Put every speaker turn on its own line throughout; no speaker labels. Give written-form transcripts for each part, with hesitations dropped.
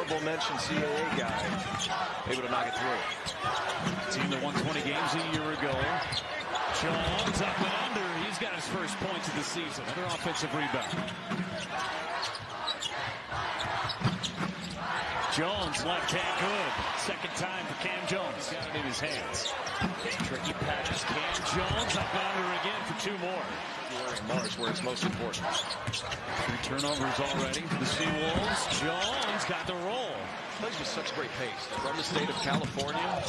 honorable mention CAA guy, able to knock it through.
Team that won 20 games a year ago. Jones up and under. He's got his first points of the season. Another offensive rebound. Jones left hand good. Second time for Cam Jones. Got it in his hands. Tricky pass. Cam Jones up and under again for two more.
March where it's most important.
3 turnovers already for the Seawolves. Jones got the roll.
Plays with such great pace. From the state of California.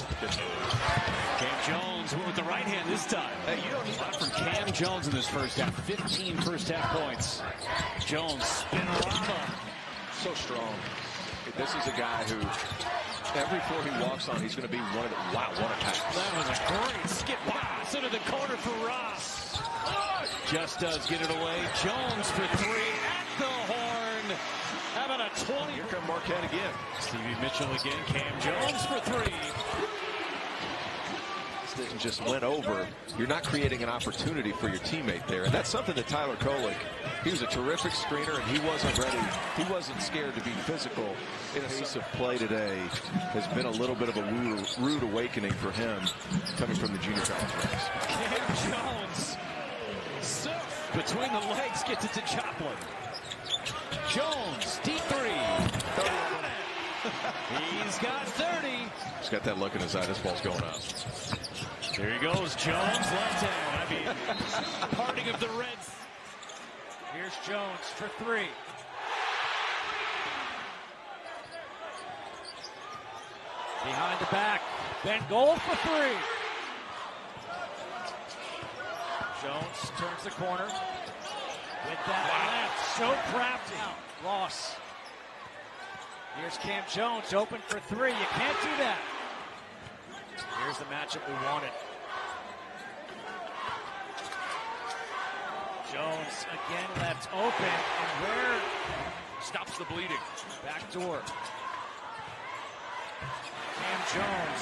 Cam Jones went with the right hand this time.
Hey, you don't need
that from Cam Jones in this first half. 15 first half points. Jones spinorama.
So strong. This is a guy who every floor he walks on, he's going to be one of the, wow, what a pass.
That was a great skip pass into the corner for Ross. Just does get it away. Jones for 3 at the horn. Having a 20.
Here come Marquette again.
Stevie Mitchell again. Cam Jones for 3.
This didn't just went over. You're not creating an opportunity for your teammate there. And that's something that Tyler Kolek, he was a terrific screener, and he wasn't ready. He wasn't scared to be physical. In a pace of play today has been a little bit of a rude awakening for him coming from the junior college ranks.
Cam Jones. Between the legs, gets it to Joplin. Jones, deep 3. He's got 30.
He's got that look in his eye. This ball's going up.
There he goes. Jones, left hand. I mean, parting of the Reds. Here's Jones for 3. Behind the back. Bent goal for 3. Jones turns the corner. With that left, so crafty. Ross. Here's Cam Jones, open for 3. You can't do that. Here's the matchup we wanted. Jones again left open, and where stops the bleeding. Back door. Cam Jones.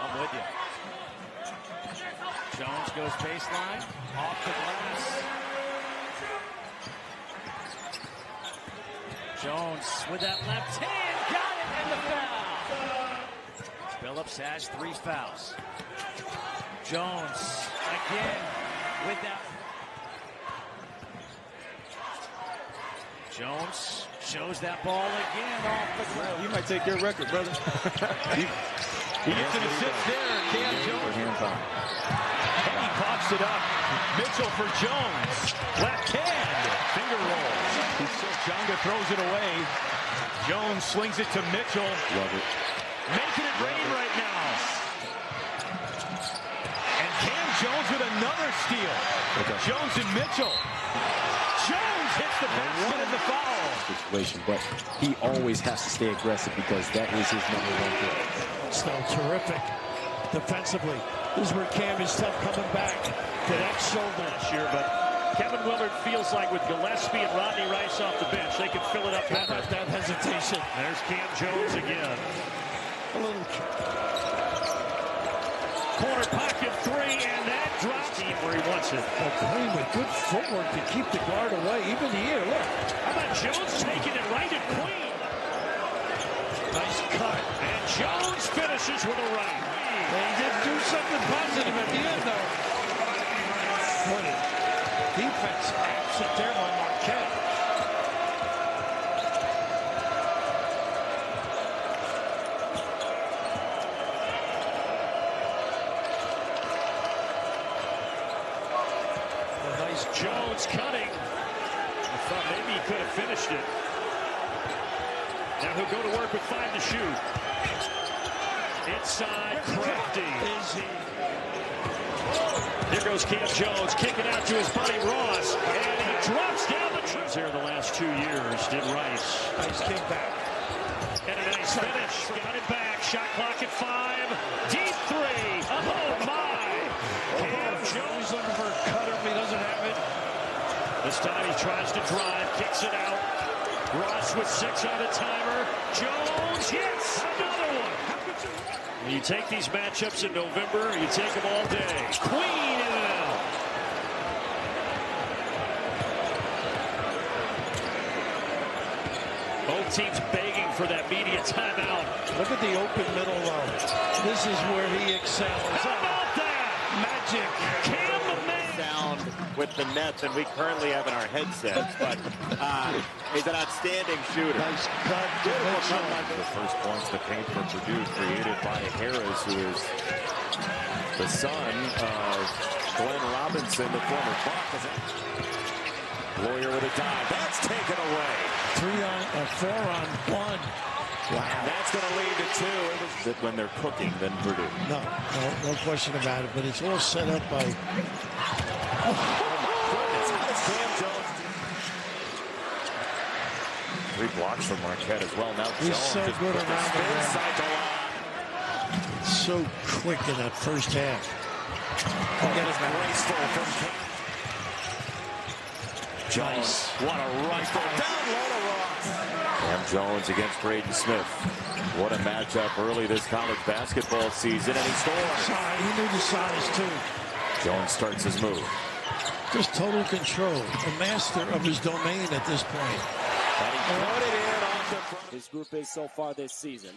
I'm with you. Jones goes baseline, off the glass. Jones with that left hand, got it, and the foul. Phillips has 3 fouls. Jones again with that. Jones shows that ball again off the glass.
You might take your record, brother.
He gets an assist there, Cam Jones. And he pops it up. Mitchell for Jones. Left hand. Finger roll. Chonga throws it away. Jones slings it to Mitchell.
Love it.
Making it rain right now. And Cam Jones with another steal.
Okay.
Jones and Mitchell. Jones hits the basket and the foul.
Situation, but he always has to stay aggressive because that is his #1 threat.
Still terrific defensively. This is where Cam is tough coming back to that shoulder
last year, but Kevin Willard feels like with Gillespie and Rodney Rice off the bench, they can fill it up better.
That hesitation.
There's Cam Jones again.
A little
corner pocket 3, and that drops him where he wants it.
well, playing with good footwork to keep the guard away, even here. Look.
How about Jones taking it right at Queen? Nice cut, and Jones finishes with a right.
They did do something positive at the end, though. What a defense absent there by Marquette.
Nice Jones cutting. I thought maybe he could have finished it. Now he'll go to work with 5 to shoot. Inside, crafty.
Is he?
Here goes Cam Jones, kicking out to his buddy Ross, and he drops down the trip. There the last 2 years, did Rice.
Nice kick back.
And a nice finish. Got it back. Shot clock at 5. Deep 3. Oh my! Cam Jones
looking for a cutter if he doesn't have it.
This time he tries to drive, kicks it out. Ross with 6 on the timer. Jones hits another one. You take these matchups in November, you take them all day. Queen in and out. Both teams begging for that media timeout.
Look at the open middle low. This is where he excels.
How about that? Magic. Cam the man.
Sound with the net than we currently have in our headsets, but he's an outstanding shooter.
Nice cut.
The first points to paint for Purdue, created by Harris, who is the son of Glenn Robinson, the former Buck. Lawyer with a dive. That's taken away.
4 on 1.
Wow. That's going to lead to 2. When they're cooking, then Purdue.
No question about it. But it's all set up by.
Oh my goodness. How does Cam Jones do? 3 blocks from Marquette as well. Now
He's
Jones
so
just
good
put the
around the
spin
rim.
side to line.
So quick in that first half.
That is graceful from Cam. Jones, what a rifle down low to Ross. Cam Jones against Braden Smith. What a matchup early this college basketball season, and he scores.
He knew the size too.
Jones starts his move.
Just total control, a master of his domain at this point.
And he put it in off the front.
His group is so far this season.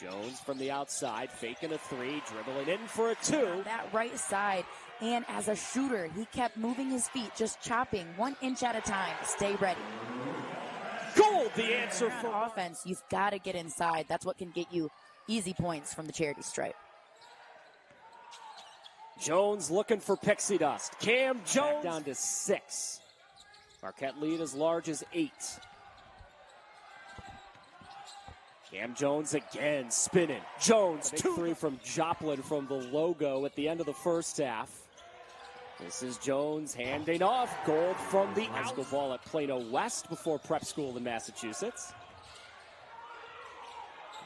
Jones from the outside, faking a 3, dribbling in for a 2.
That right side, and as a shooter, he kept moving his feet, just chopping 1 inch at a time. Stay ready.
Gold, the answer for
offense. You've got to get inside. That's what can get you easy points from the charity stripe.
Jones looking for pixie dust. Cam Jones down to 6. Marquette lead as large as 8. Cam Jones again spinning. Jones, 2 from Joplin from the logo at the end of the first half. This is Jones handing off. Gold from the high school ball at Plano West before prep school in Massachusetts.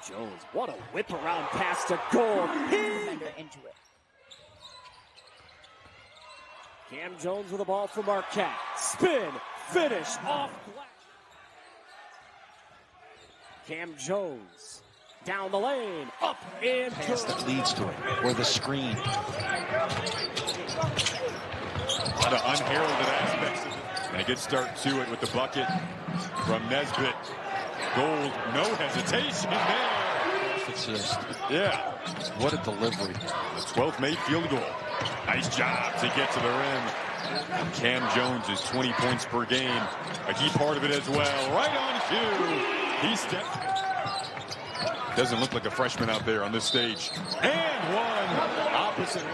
Jones, what a whip around pass to Gold.
Defender into it.
Cam Jones with the ball for Marquette. Spin, finish, off glass. Cam Jones down the lane, up and
Pass that leads to it, or the screen.
A lot of unheralded aspects of it. And a good start to it with the bucket from Naismith. Gold, no hesitation there.
Assist.
Yeah.
What a delivery.
The 12th made field goal. Nice job to get to the rim. And Cam Jones is 20 points per game. A key part of it as well. Right on cue. He stepped. Doesn't look like a freshman out there on this stage. And one opposite.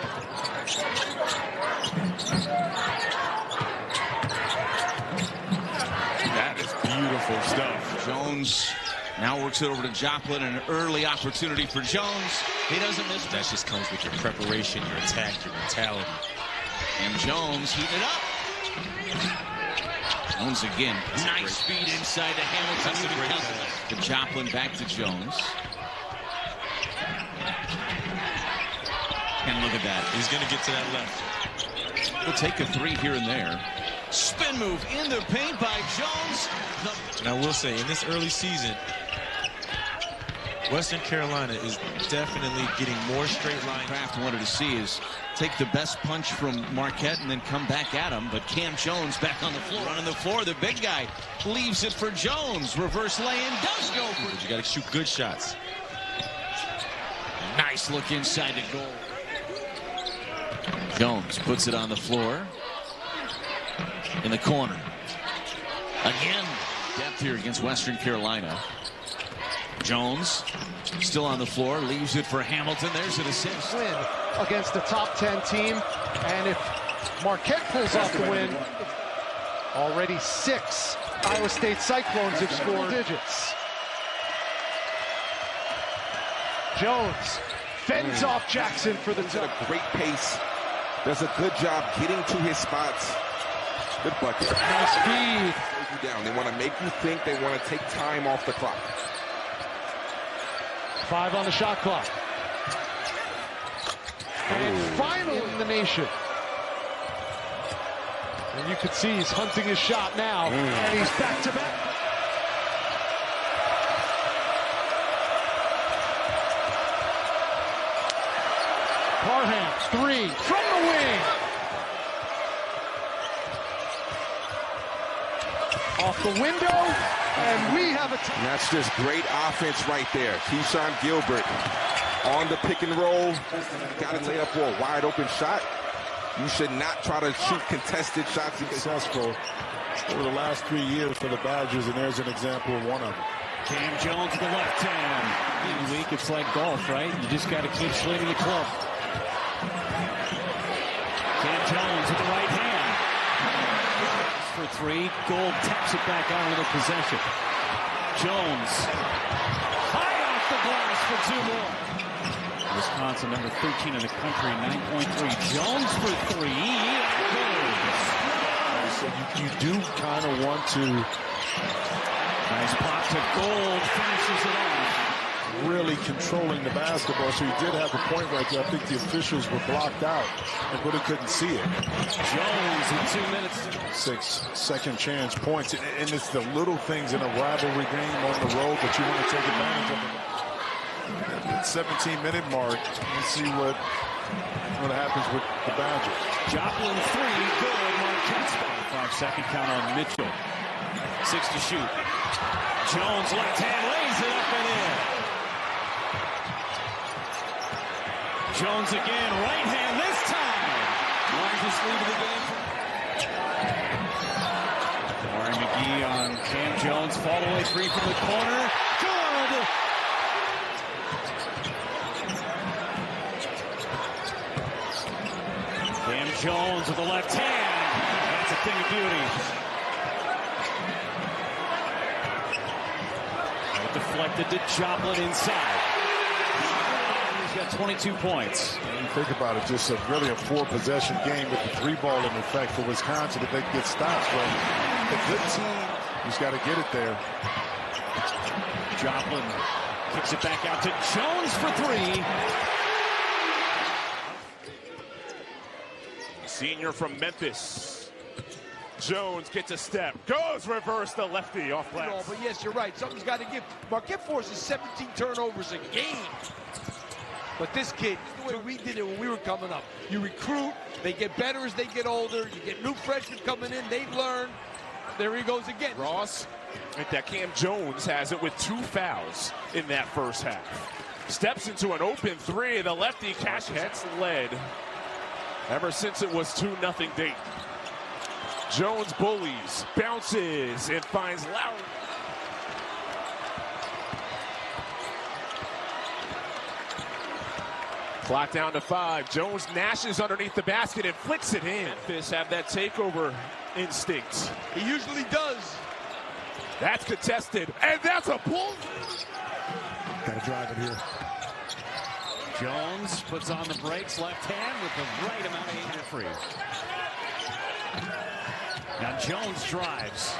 That is beautiful stuff.
Jones now works it over to Joplin, an early opportunity for Jones. He doesn't miss.
That just comes with your preparation, your attack, your mentality.
And Jones heating it up. Jones again. Nice speed inside to Hamilton. To Joplin, back to Jones. And look at that.
He's going to get to that left.
He'll take a 3 here and there. Spin move in the paint by Jones.
And I will say, in this early season, Western Carolina is definitely getting more straight line.
Kraft wanted to see is take the best punch from Marquette and then come back at him. But Cam Jones back on the floor. Running the floor. The big guy leaves it for Jones. Reverse lay-in does go for
But you got to shoot good shots.
Nice look inside the goal. Jones puts it on the floor. In the corner. Again, depth here against Western Carolina. Jones still on the floor, leaves it for Hamilton. There's an assist.
Win against the top 10 team, and if Marquette pulls off the win, already 6 Iowa State Cyclones have scored digits. Jones fends off Jackson for the
at a great pace. Does a good job getting to his spots. Good bucket.
Nice speed.
They want to make you think. They want to take time off the clock.
5 on the shot clock. And finally in the nation. And you can see he's hunting his shot now. And he's back to back. Parham, 3 from the wing. Off the window, and we have a...
And that's just great offense right there. Keyshawn Gilbert on the pick and roll. Got it laid up for a wide open shot. You should not try to shoot contested shots.
Successful over the last 3 years for the Badgers, and there's an example of one of them.
Cam Jones with the left hand. In week, it's like golf, right? You just got to keep swinging the club. Cam Jones with the right hand. For three. Gold taps it back out of the possession. Jones. High off the glass for two more. Wisconsin, number 13 in the country, 9.3. Jones for three.
So you do kind of want to...
Nice pop to Gold, finishes it off.
Really controlling the basketball, so he did have a point right there. I think the officials were blocked out and really couldn't see it.
Jones in 2 minutes.
6 second chance points, and it's the little things in a rivalry game on the road that you want to take advantage of. At the 17-minute mark, let's see what happens with the Badgers.
Joplin three, good. Marquette spot. 5-second count on Mitchell. 6 to shoot. Jones left hand lays it up and in. Jones again, right hand this time. Largest lead of the game. Warren McGee on Cam Jones, fall away three from the corner. Good. Cam Jones with the left hand. That's a thing of beauty. Deflected to Joplin inside. He's got 22 points.
And think about it, just really a 4-possession game with the 3-ball in effect for Wisconsin if they can get stops. But the good team, he's got to get it there.
Joplin kicks it back out to Jones for three.
Senior from Memphis. Jones gets a step, goes reverse the lefty off glass.
But yes, you're right. Something's got to give. Marquette forces 17 turnovers a game. But this kid, the way we did it when we were coming up. You recruit, they get better as they get older. You get new freshmen coming in, they learn. There he goes again.
Ross, like that Cam Jones has it with 2 fouls in that first half. Steps into an open three. The lefty Marquette's led ever since it was 2-0 Dayton. Jones bullies, bounces, and finds Lowry. Clock down to 5. Jones gnashes underneath the basket and flicks it in. Memphis have that takeover instinct.
He usually does.
That's contested, and that's a pull.
Got to drive it here.
Jones puts on the brakes, left hand with the right amount of anger free. Now Jones drives.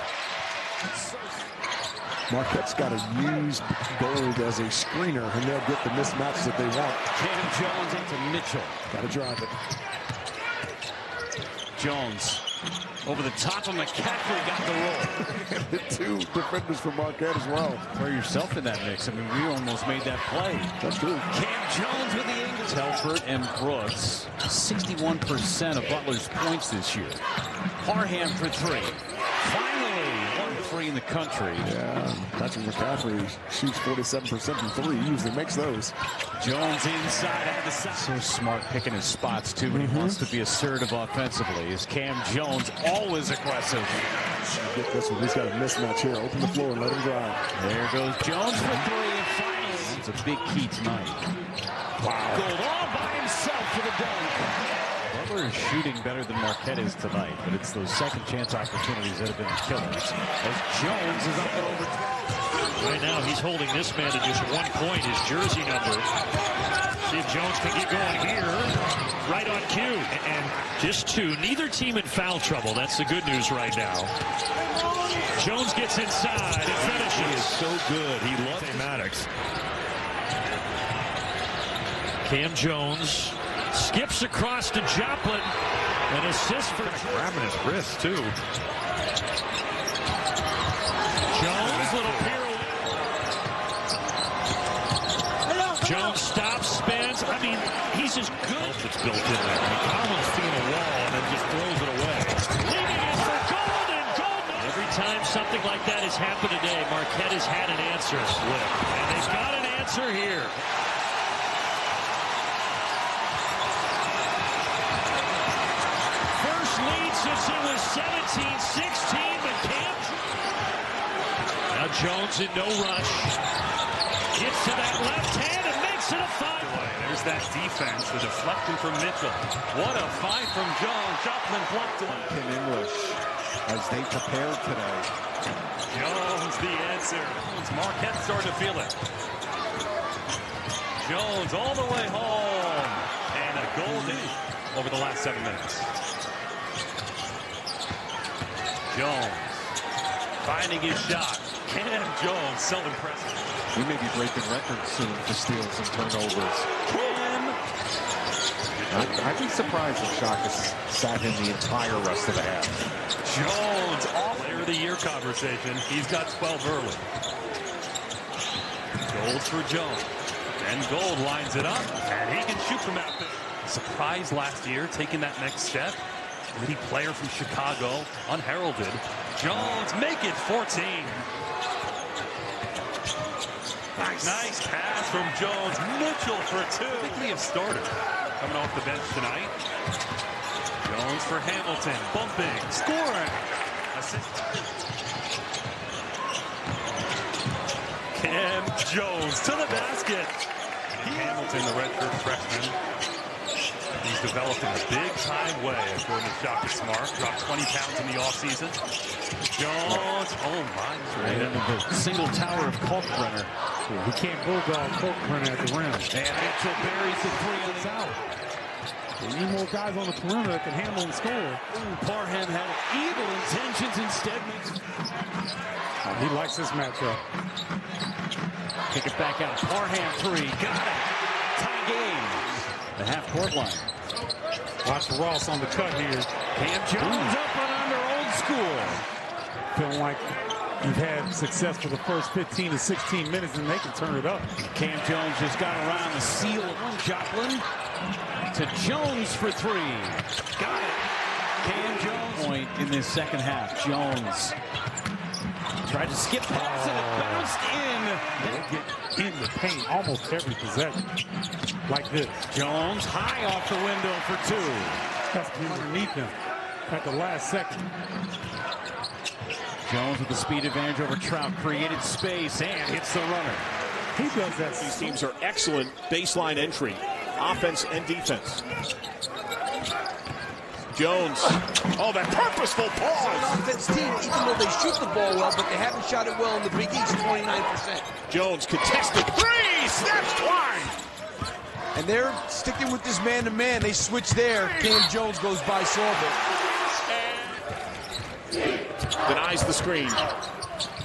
Marquette's got to use Gold as a screener, and they'll get the mismatch that they want.
Cam Jones into Mitchell.
Got to drive it.
Jones over the top of McCaffrey, got the roll.
The 2 defenders from Marquette as well.
Throw yourself in that mix. I mean, we almost made that play.
That's true.
Cam Jones with the angle. Telford and Brooks. 61% of Butler's points this year. Parham for three. Finally, 1-3 in the country.
Yeah, Patrick McCaffrey shoots 47% from 3. He usually makes those.
Jones inside at the side. So smart picking his spots, too, when he wants to be assertive offensively. Is Cam Jones always aggressive?
Get this one. He's got a mismatch here. Open the floor and let him drive.
There goes Jones for three, and finally. It's a big key tonight. Wow. Gold all by himself for the dunk. Butler is shooting better than Marquette is tonight, but it's those second chance opportunities that have been killers. As Jones is up and over.
Right now, he's holding this man to just 1 point, his jersey number. See if Jones can get going here. Right on cue. And just 2. Neither team in foul trouble. That's the good news right now. Jones gets inside and finishes. He is so good. He loves mathematics. Cam Jones skips across to Joplin. An assist for grabbing his wrist, too. Jones, little pirouette. Jones stops, spins. I mean, he's as good. It's built in there. He almost seeing a wall and then just throws it away. Leaving it for Gold, and Gold. Every time something has happened today, Marquette has had an answer with. And they've got an answer here. First lead since it was 17-16, but can't. Now Jones in no rush. Gets to that left hand and makes it a 5-way.
There's that defense, the deflection from Mitchell. What a fight from Jones. Joplin blocked one.
In English as they prepared today.
Jones the answer. Marquette starting to feel it. Jones all the way home. And a goal over the last 7 minutes. Jones finding his shot. Cam Jones, so impressive.
We may be breaking records soon for steals and turnovers. I'd be surprised if Shaka sat in the entire rest of the half.
Jones, all player of the year conversation. He's got 12 early. Gold for Jones. And Gold lines it up, and he can shoot from out there. Surprise last year, taking that next step. Witty player from Chicago, unheralded. Jones make it 14. Nice pass from Jones. Mitchell for 2. Quickly a starter coming off the bench tonight. Jones for Hamilton. Bumping. Scoring. Assist. Cam Jones to the basket. Hamilton, the redshirt freshman. He's developed in a big-time way, according to Shaka Smart. Dropped 20 pounds in the offseason. Jones, oh my.
Right into the single tower of Kalkbrenner.
He can't bulldog Kalkbrenner at the rim.
And Mitchell buries the 3 on the out.
We need more guys on the perimeter that can handle and score.
Ooh, Parham had evil intentions, instead makes...
He likes this matchup.
Kick it back out. Parham 3. Got it. Tie game. The half-court line.
Watch Ross on the cut here.
Cam Jones up and under old school.
Feeling like you've had success for the first 15 to 16 minutes, and they can turn it up.
Cam Jones just got around the seal of Joplin to Jones for 3. Got it. Cam Jones. Point in this second half. Jones tried to skip past it. It bounced in.
They get in the paint almost every possession. Like this.
Jones high off the window for 2.
Has to be underneath him at the last second.
Jones with the speed advantage over Trout, created space and hits the runner.
He does that.
These teams are excellent baseline entry, offense and defense. Jones, oh, that purposeful pause.
Offense team, even though they shoot the ball well, but they haven't shot it well in the Big East, 29%.
Jones contested 3, snaps Twine.
And they're sticking with this man-to-man. They switch there. Cam Jones goes by Sorbo.
Denies the screen.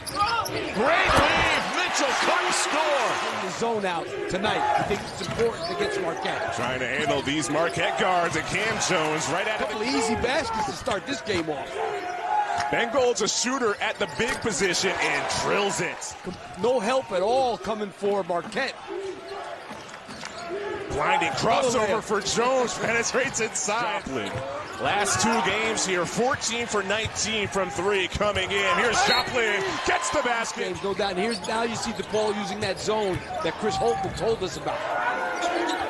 Great lead. Mitchell couldn't score.
The zone out tonight. I think it's important against Marquette.
Trying to handle these Marquette guards, and Cam Jones right at
a couple of easy baskets to start this game off.
Ben Gold's a shooter at the big position and drills it.
No help at all coming for Marquette.
Blinding crossover for Jones, penetrates inside.
Joplin. Last 2 games here, 14 for 19 from 3 coming in. Here's Joplin, gets the basket.
Go down. Now you see DePaul using that zone that Chris Holtman told us about.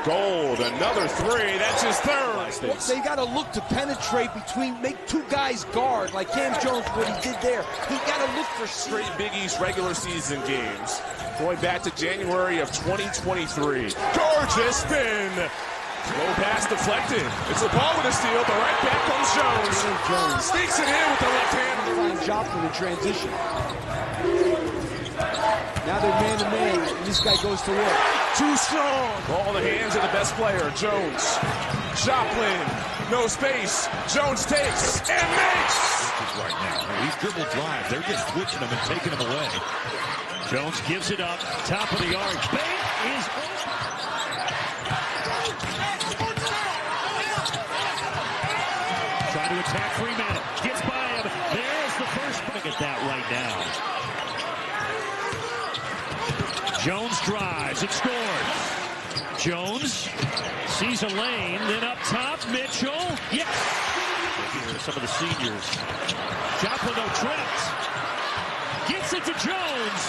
Gold, another 3. That's his 3rd.
Well, they got to look to penetrate between, make 2 guys guard, like Cam Jones, what he did there. He got to look for
straight Big East regular season games, going back to January of 2023. Gorgeous spin. Low pass deflected. It's DePaul with a steal, but right back comes Jones. Sneaks it in with the left hand.
Find Joplin in transition. Now they're man-to-man, and this guy goes to work.
Too strong. Ball in the hands of the best player, Jones. Joplin, no space. Jones takes and makes.
Right now, these dribble drives, they're just switching them and taking them away. Jones gives it up, top of the arc. Bait is open. Trying to attack Freeman. Gets by him. There's the first. Look at that right now. Jones drives and scores. Jones sees a lane, then up top, Mitchell. Yes! Here are some of the seniors. Joplin trapped. Gets Kicks it to Jones.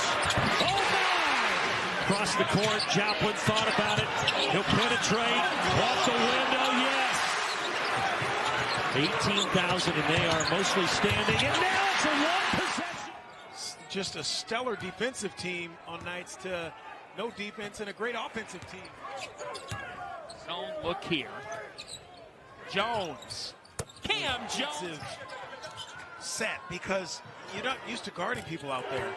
Oh, my! Across the court, Joplin thought about it. He'll penetrate. Off the window, yes. 18,000, and they are mostly standing. And now it's a one possession.
Just a stellar defensive team on nights to no defense and a great offensive team.
Zone look here. Jones. Cam Jones.
Set because you're not used to guarding people out there.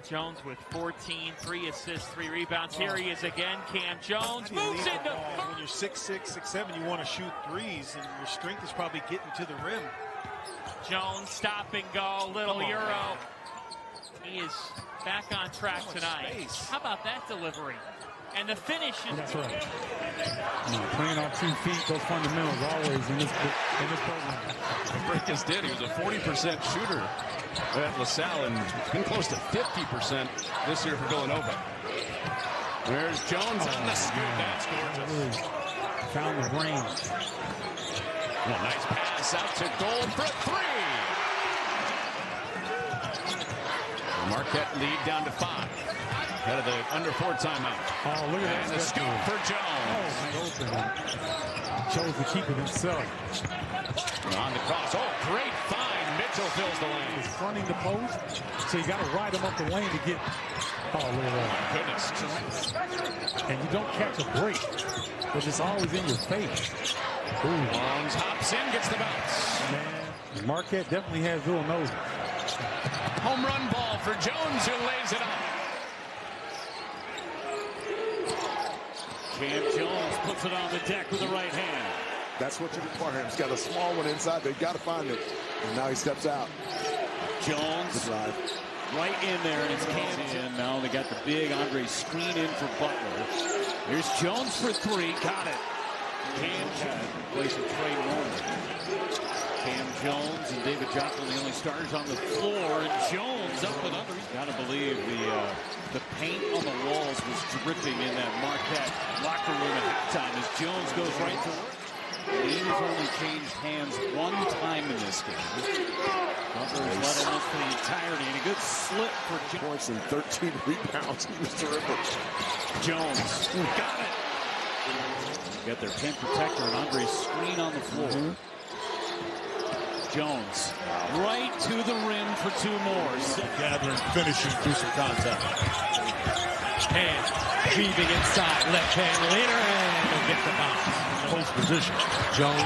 Jones with 14, 3 assists, 3 rebounds. Here he is again. Cam Jones moves into.
When you're 6'6", 6'7", you want to shoot threes, and your strength is probably getting to the rim.
Jones stop and go, little Euro. He is back on track tonight. How about that delivery? And the finish is.
That's right. Playing on 2 feet, those fundamentals always in this program.
Breakers did. He was a 40% shooter at LaSalle and been close to 50% this year for Villanova.
There's Jones on the scoop. That's gorgeous.
Found the range.
Well, nice pass out to Gold for 3. Marquette lead down to 5. Out of the under 4 timeout.
Oh, look at that.
And the scoop for Jones.
Chose to keep it himself.
On the cross. Oh, great find. Mitchell fills the lane.
He's fronting the post, so you got to ride him up the lane to get. Oh, look at that.
My goodness.
And you don't catch a break, but it's always in your face.
Longs hops in, gets the bounce.
Man, Marquette definitely has Villanova.
Home run ball for Jones, who lays it up.
Cam Jones puts it on the deck with the right hand.
That's what you require. He's got a small one inside. They've got to find it. And now he steps out.
Jones right in there, and it's Cam in. Now they got the big Andre screen in for Butler. Here's Jones for 3. Got it. Cam Jones replacing Trey Norman. Cam Jones and David Joplin, the only starters on the floor, and Jones up and under. Got to believe the paint on the walls was dripping in that Marquette locker room at halftime as Jones goes right to work. He has only changed hands 1 time in this game. Butler has led almost for the entirety, and a good slip for Jones.
Points and 13 rebounds. He was terrific.
Jones got it. Got their pin protector and Andre's screen on the floor. Jones right to the rim for 2 more.
Gathering, finishing through some contact.
Hand weaving inside, left hand leaner, and he'll get the bounce.
Post position. Jones.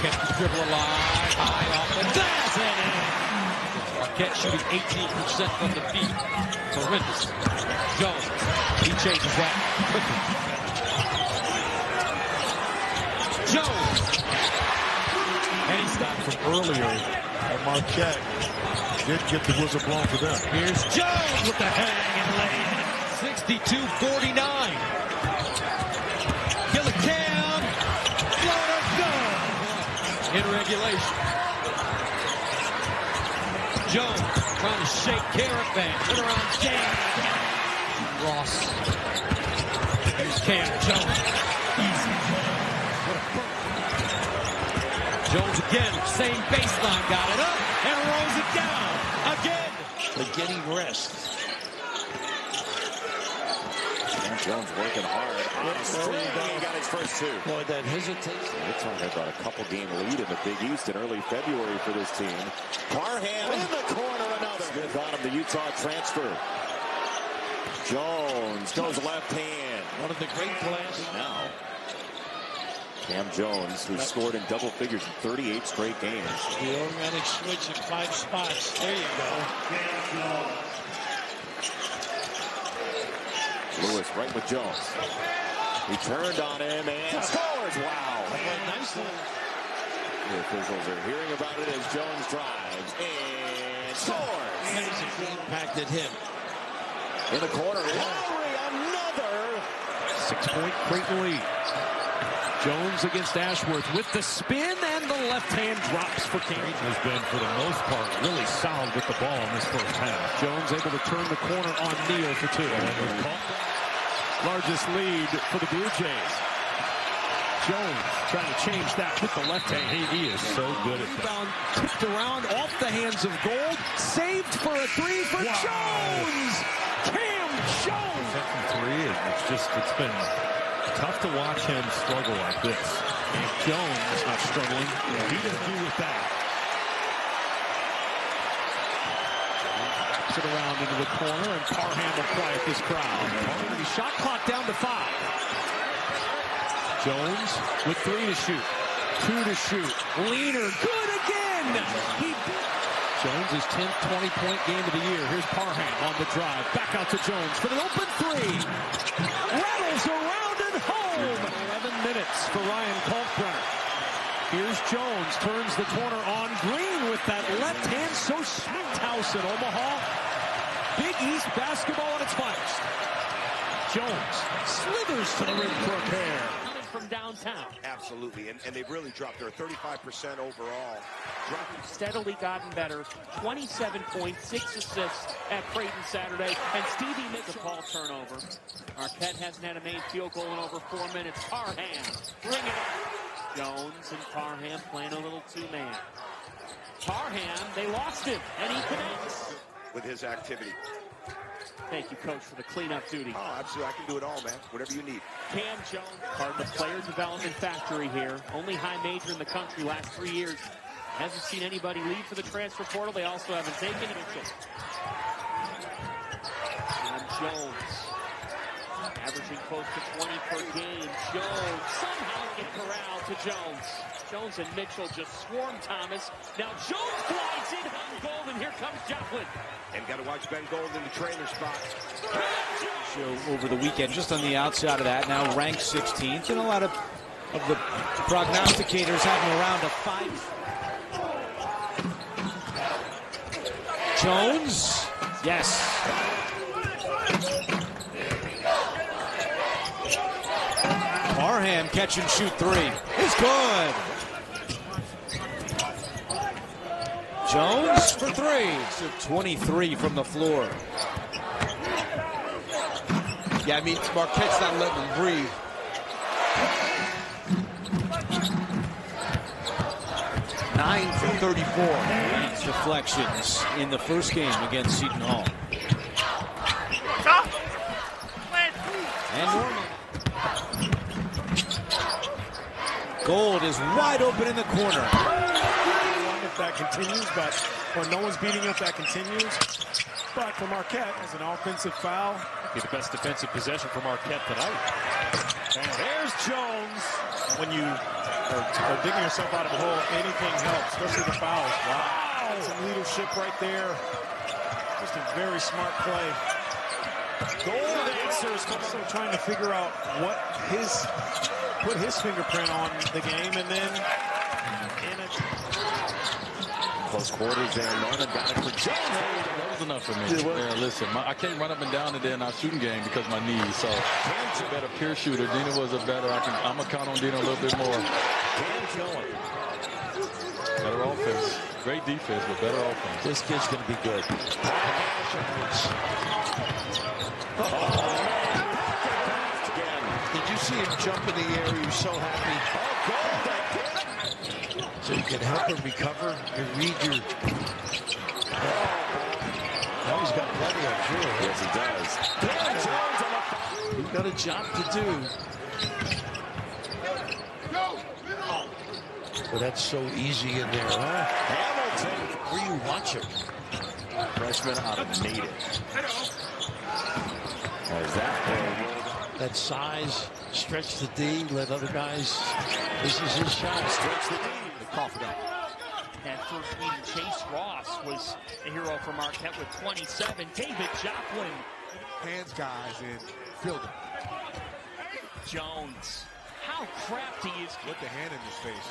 Kept the dribble alive, high off the glass, and in. Marquette shooting 18% from the feet. Horrendous. Jones, he changes that quickly. Jones.
And he stopped from earlier at Marquette. Did get the whistle blown for them.
Here's Jones with the hang and lay in. 62-49. Gillicam. Floater good. In regulation. Jones trying to shake Caravan. Put her on Cam. Ross. Here's Cam Jones. Easy. Jones again, same baseline, got it up and rolls it down again.
They're getting rest.
And Jones working hard. He got his first 2.
Boy, that hesitation.
They're talking about a couple-game lead in the Big East in early February for this team. Parham in the corner, another. Smith on him, the Utah transfer. Jones goes left hand.
One of the great plays.
Now, Cam Jones, who scored in double figures in 38 straight games.
The automatic switch in 5 spots. There you go.
Lewis right with Jones. He turned on him and scores. Wow.
Nicely.
The officials are hearing about it as Jones drives and scores.
Amazing impacted him.
In the corner, Lowry, another
6-point Creighton lead. Jones against Ashworth with the spin, and the left hand drops for Cam.
Has been, for the most part, really solid with the ball in this first half.
Jones able to turn the corner on Neal for 2. Largest lead for the Blue Jays.
Jones trying to change that with the left hand. He is so good at that. Tipped around off the hands of Gold. Saved for a three for Jones. Cam Jones.
Second three, it's been tough to watch him struggle like this.
And Jones is not struggling. He doesn't do with that. Wraps it around into the corner, and Parham will quiet this crowd. Shot clock down to 5. Jones with 3 to shoot. 2 to shoot. Leaner, good again! Jones' 10th 20-point game of the year. Here's Parham on the drive. Back out to Jones for the open 3. Rattles around and home. 11 minutes for Ryan Kalkbrenner. Here's Jones, turns the corner on Green with that left hand. So Smith House in Omaha. Big East basketball at its finest. Jones slithers to the rim for a pair. From downtown.
Absolutely, and they've really dropped. They're 35% overall.
Steadily gotten better. 27 points, 6 assists at Creighton Saturday. And Stevie makes a ball turnover. Marquette hasn't had a made field goal in over 4 minutes. Parham, bring it up. Jones and Parham playing a little two-man. Parham, they lost him, and he connects.
With his activity.
Thank you, Coach, for the cleanup duty.
Oh, absolutely. I can do it all, man. Whatever you need.
Cam Jones, part of the player development factory here. Only high major in the country last 3 years. Hasn't seen anybody leave for the transfer portal. They also haven't taken it. And Jones, averaging close to 20 per game. Jones somehow get corralled to Jones. Jones and Mitchell just swarm Thomas. Now Jones glides in on Gold, and here comes Joplin.
And got to watch Ben Gold in the trailer spot.
Show over the weekend, just on the outside of that, now ranked 16th, and a lot of the prognosticators having around a 5. Jones, yes. Parham catch and shoot 3. It's good. Jones for 3. So 23 from the floor.
Yeah, I mean, Marquette's not letting him breathe. Nine for 34.
8 deflections in the first game against Seton Hall. And Norman. Gold is wide open in the corner.
If that continues, but when no one's beating if that continues. But for Marquette, as an offensive foul.
Be the best defensive possession for Marquette tonight. And there's Jones.
When you are digging yourself out of a hole, anything helps, especially the fouls. Wow. That's some leadership right there. Just a very smart play. Gold answers, also trying to figure out put his fingerprint on the game, and then in a
close quarters, and Norman got it for Jones.
That was enough for me. Yeah, listen, I can't run up and down today in our shooting game because of my knees. So Cam's a better pure shooter. Dina was a better. I'm gonna count on Dina a little bit more.
Cam's going.
Better offense. Great defense, but better offense.
This kid's gonna be good. Did you see him jump in the air? He was so happy. So you can help him recover and read your... Now he's got plenty of fuel.
Yes, he does.
He's got a job to do. Well, that's so easy in there, huh?
Hamilton.
Where you watch him?
Freshman out of Native. As
that size, stretch the D, let other guys. This is his shot.
Stretch the D.
Cough it up.
That first meeting, Chase Ross was a hero for Marquette with 27. David Joplin.
Hands guys and fielder.
Jones. How crafty is he?
With the hand in his face.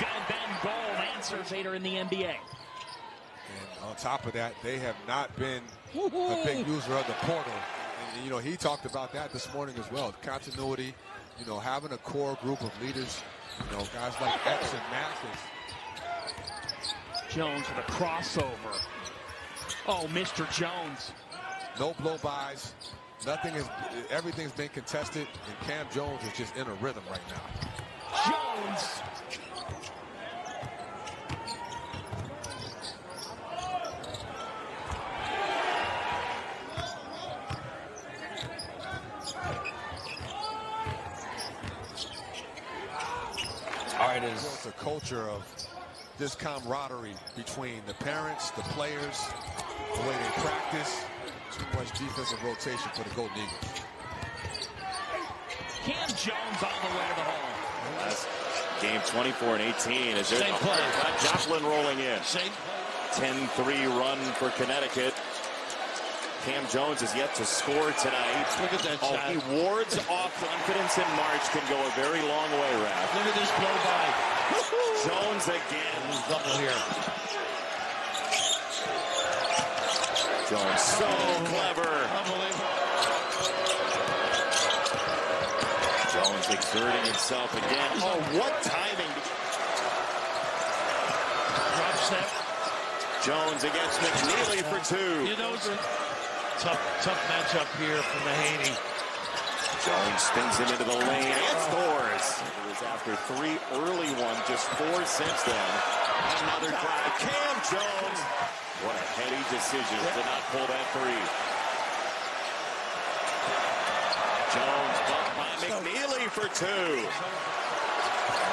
Got Ben Gold answers later in the NBA.
And on top of that, they have not been a big user of the portal. And, you know, he talked about that this morning as well. The continuity, you know, having a core group of leaders, you know, guys like X and Mathis.
Jones with a crossover. Oh, Mr. Jones.
No blow-bys. Everything's been contested, and Cam Jones is just in a rhythm right now.
Jones.
All right, it's a culture of this camaraderie between the parents, the players, the way they practice. Too much defensive rotation for the Golden Eagles.
Cam Jones all the way to the hole.
Last game 24-18. Is there Joplin rolling in? 10-3 run for Connecticut. Cam Jones is yet to score tonight.
Look at that shot.
He wards off confidence in March. Can go a very long way, Raph.
Look at this blow by.
Jones again.
Double here.
Jones so clever.
Unbelievable.
Jones exerting himself again. Oh, what timing.
Drop step.
Jones against McNeely for two.
You know, tough matchup here for Mahaney.
Jones spins him into the lane and scores. It was after 3 early ones, just 4 since then. Another drive. Cam Jones. What a heady decision to not pull that 3. Jones bumped by McNeely for 2.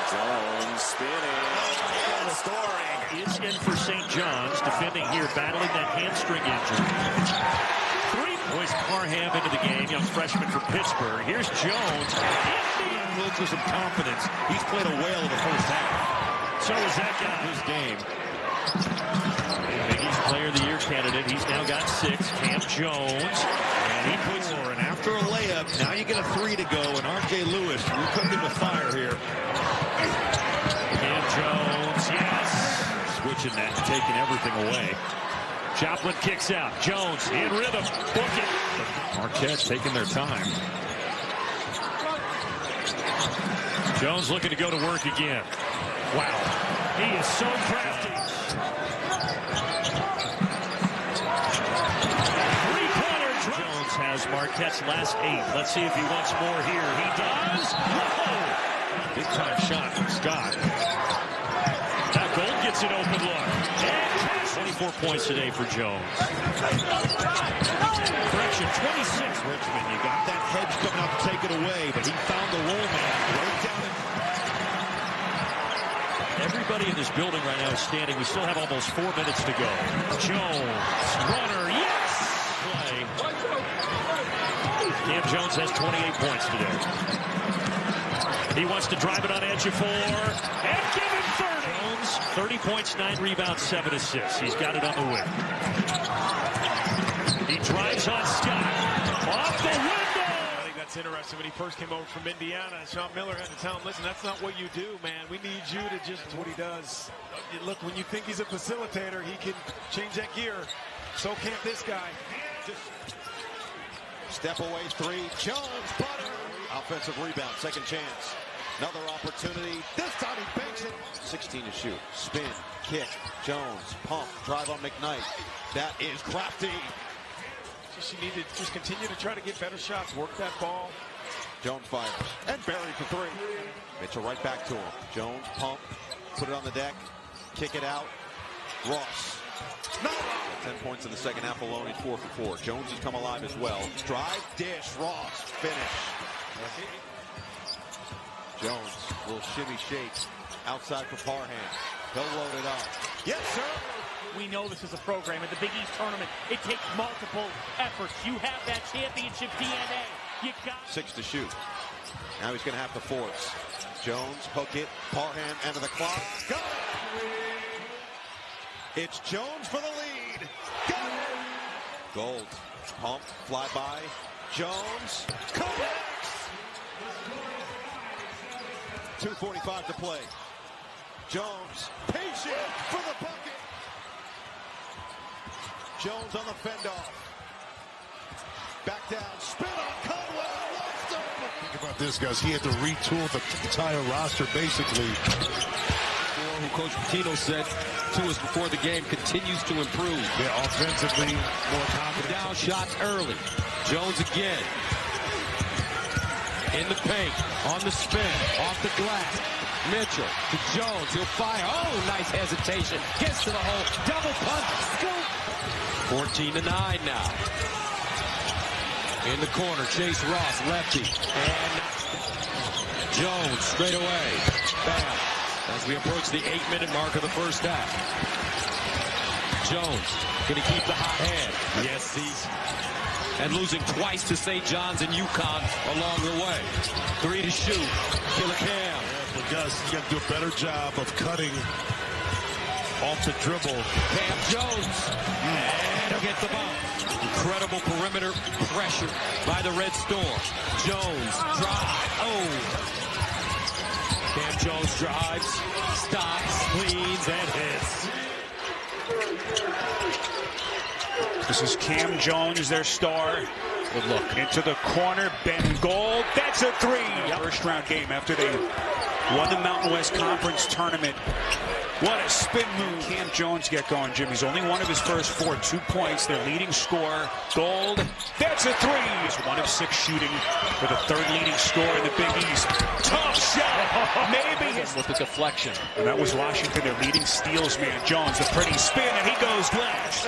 Jones spinning and scoring.
Is in for St. John's, defending here, battling that hamstring injury. 3 points Parham into the game, young freshman from Pittsburgh. Here's Jones.
Looks with some confidence. He's played a whale in the first half.
So is that guy.
His game.
He's Player of the Year candidate. He's now got 6. Cam Jones.
And he puts more. And after a layup, now you get a 3 to go. And R.J. Lewis, we cooked him with fire here.
Cam Jones, yes. Switching that and taking everything away. Joplin kicks out. Jones in rhythm. Book it.
Marquette taking their time.
Jones looking to go to work again. Wow. He is so crafty. 3-pointer. Jones has Marquette's last 8. Let's see if he wants more here. He does. Whoa.
Big time shot from Scott.
Now Gold gets an open look. And 24 points today for Jones.
Correction, 26. Richmond, you got that hedge coming up to take it away, but he found the roll man right down in.
Everybody in this building right now is standing. We still have almost 4 minutes to go. Jones, runner, yes! Play. Cam Jones has 28 points today. He wants to drive it on edge of 4 and give him 30. Jones, 30 points, 9 rebounds, 7 assists. He's got it on the wing. He drives on Scott. Off the window.
I think that's interesting. When he first came over from Indiana, Sean Miller had to tell him, listen, that's not what you do, man. We need you to just do what he does. Look, when you think he's a facilitator, he can change that gear. So can't this guy. Just
step away 3. Jones, butter. Offensive rebound, second chance. Another opportunity. This time he banks it. 16 to shoot. Spin, kick. Jones, pump, drive on McKnight. That is crafty.
you need to just continue to try to get better shots, work that ball.
Jones fires and buried for 3. Mitchell right back to him. Jones pump, put it on the deck, kick it out. Ross. No! 10 points in the second half alone. He's 4 for 4. Jones has come alive as well. Drive, dish, Ross, finish. Jones will shimmy shake outside for Parham. He'll load it up. Yes, sir.
We know this is a program. At the Big East tournament, it takes multiple efforts. You have that championship DNA. You got
6 to shoot. Now he's going to have to force. Jones, hook it. Parham, end of the clock. Got it! It's Jones for the lead. Got it! Gold, pump, fly by. Jones, connects! 2:45 to play. Jones, patient for the bucket. Jones on the fend off. Back down, spin on Conwell.
Think about this, guys. He had to retool the entire roster, basically. 4
who Coach Pitino said to us before the game, continues to improve.
Yeah, offensively, more confident.
Down shots early. Jones again. In the paint, on the spin, off the glass. Mitchell to Jones, he'll fire. Oh, nice hesitation. Gets to the hole, double punch, scoop. 14-9 now. In the corner, Chase Ross, lefty. And Jones straight away. Bam. As we approach the 8-minute mark of the first half. Jones going to keep the hot hand. Yes, and losing twice to St. John's and UConn along the way. 3 to shoot. Killer Cam.
But Gus, you got to do a better job of cutting off the dribble.
Cam Jones. And he'll get the bump. Incredible perimeter pressure by the Red Storm. Jones drive. Oh. Cam Jones drives, stops, leans, and hits.
This is Cam Jones, their star. Good look. Into the corner, Ben Gold. That's a three. First round game after they won the Mountain West Conference tournament. What a spin move. Cam Jones get going, Jim. He's only one of his first 4, 2 points. Their leading scorer, Gold. That's a three. He's 1 of 6 shooting for the 3rd leading scorer in the Big East. Tough shot. Maybe
with the deflection.
And that was Washington, their leading steals man. Jones, a pretty spin, and he goes glass.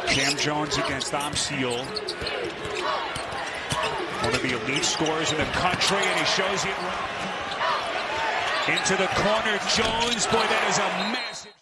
Cam Jones against Amseal. One of the elite scorers in the country, and he shows it. Into the corner, Jones. Boy, that is a massive.